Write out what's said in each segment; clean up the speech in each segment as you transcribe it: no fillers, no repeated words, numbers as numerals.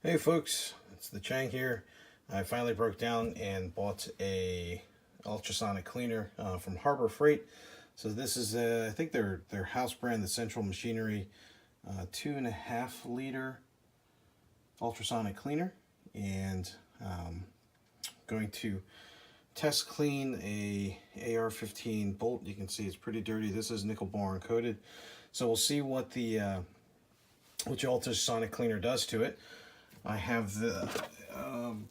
Hey folks, it's the Chang here. I finally broke down and bought a ultrasonic cleaner from Harbor Freight. So this is I think their house brand, the Central Machinery 2.5 liter ultrasonic cleaner, and going to test clean a AR-15 bolt. You can see it's pretty dirty. This is nickel boron coated, so we'll see what the ultrasonic cleaner does to it. I have the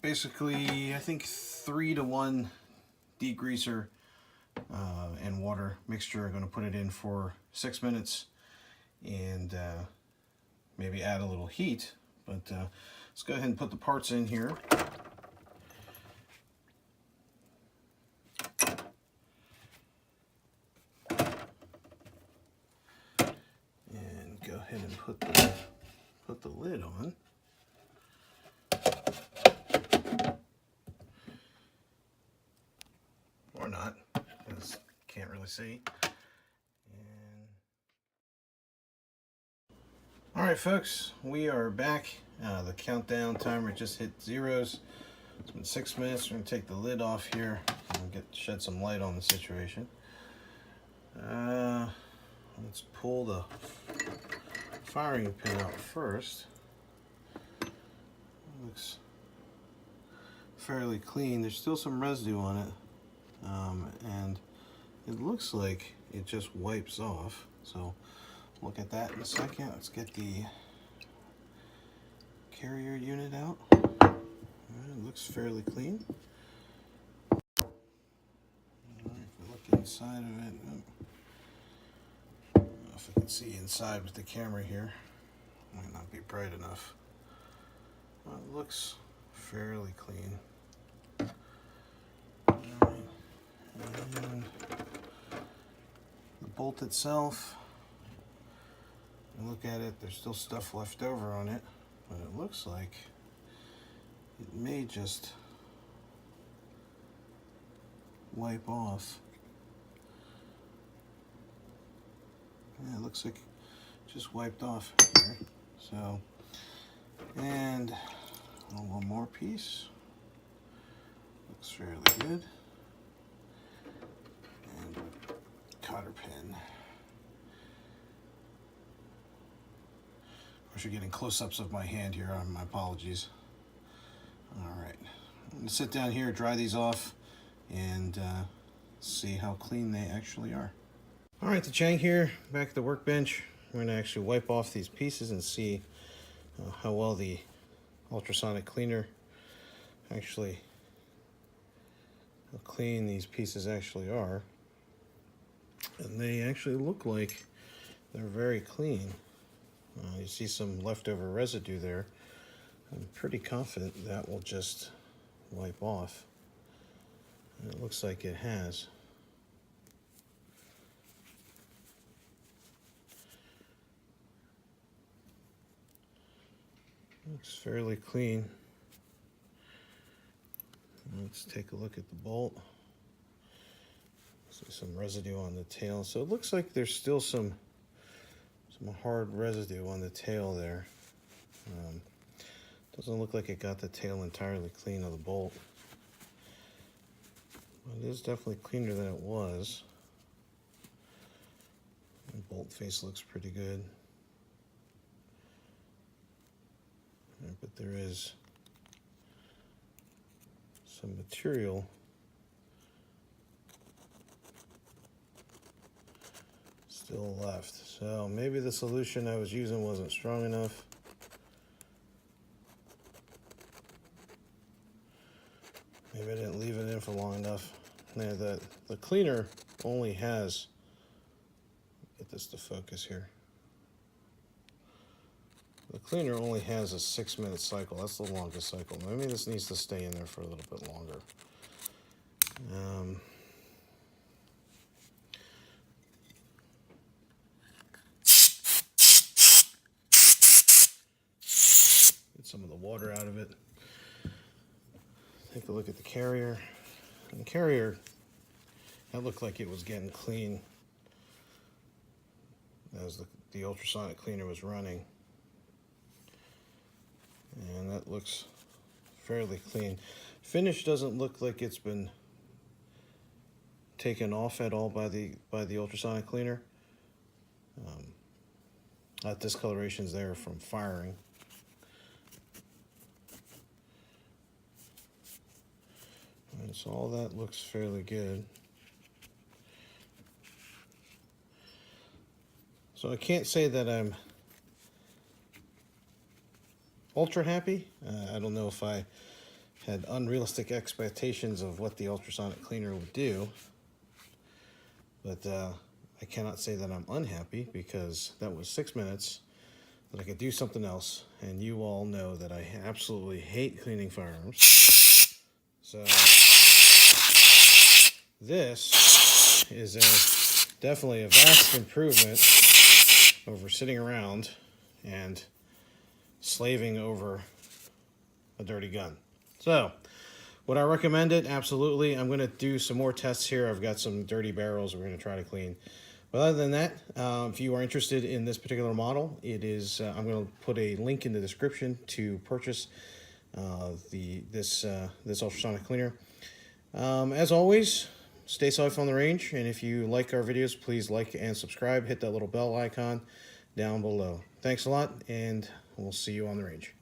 basically I think 3-to-1 degreaser and water mixture. I'm going to put it in for 6 minutes and maybe add a little heat. But let's go ahead and put the parts in here. And go ahead and put the lid on. Or not, because can't really see. And all right, folks, we are back. The countdown timer just hit zeros. It's been 6 minutes. We're gonna take the lid off here and shed some light on the situation. Let's pull the firing pin out first. Looks fairly clean. There's still some residue on it. And it looks like it just wipes off. So look at that in a second. Let's get the carrier unit out. It looks fairly clean. If we look inside of it, I don't know if I can see inside with the camera here. Might not be bright enough. It looks fairly clean. And the bolt itself, you look at it, there's still stuff left over on it, but it looks like it may just wipe off. Yeah, it looks like it just wiped off here. So, and one more piece. Looks fairly good. Cotter pin. Of course, you're getting close-ups of my hand here. My apologies. All right, I'm gonna sit down here, dry these off, and see how clean they actually are. All right, the Chang here, back at the workbench. We're gonna actually wipe off these pieces and see how well the ultrasonic cleaner actually, how clean these pieces actually are. And they actually look like they're very clean. You see some leftover residue there. I'm pretty confident that will just wipe off. And it looks like it has. Looks fairly clean. Let's take a look at the bolt. See some residue on the tail. So it looks like there's still some hard residue on the tail there. Doesn't look like it got the tail entirely clean of the bolt. It is definitely cleaner than it was. The bolt face looks pretty good. But there is some material still left. So maybe the solution I was using wasn't strong enough. Maybe I didn't leave it in for long enough. Now the cleaner only has, get this to focus here. The cleaner only has a 6-minute cycle. That's the longest cycle. Maybe this needs to stay in there for a little bit longer. Get some of the water out of it. Take a look at the carrier. And the carrier, that looked like it was getting clean as the ultrasonic cleaner was running. And that looks fairly clean. Finish doesn't look like it's been taken off at all by the ultrasonic cleaner. That discoloration's there from firing. And so all that looks fairly good. So I can't say that I'm ultra happy. I don't know if I had unrealistic expectations of what the ultrasonic cleaner would do, but I cannot say that I'm unhappy, because that was 6 minutes that I could do something else, and you all know that I absolutely hate cleaning firearms. So this is definitely a vast improvement over sitting around and slaving over a dirty gun. So, would I recommend it? Absolutely. I'm going to do some more tests here. I've got some dirty barrels we're going to try to clean. But other than that, if you are interested in this particular model, it is. I'm going to put a link in the description to purchase this ultrasonic cleaner. As always, stay safe on the range, and if you like our videos, please like and subscribe. Hit that little bell icon down below. Thanks a lot, and we'll see you on the range.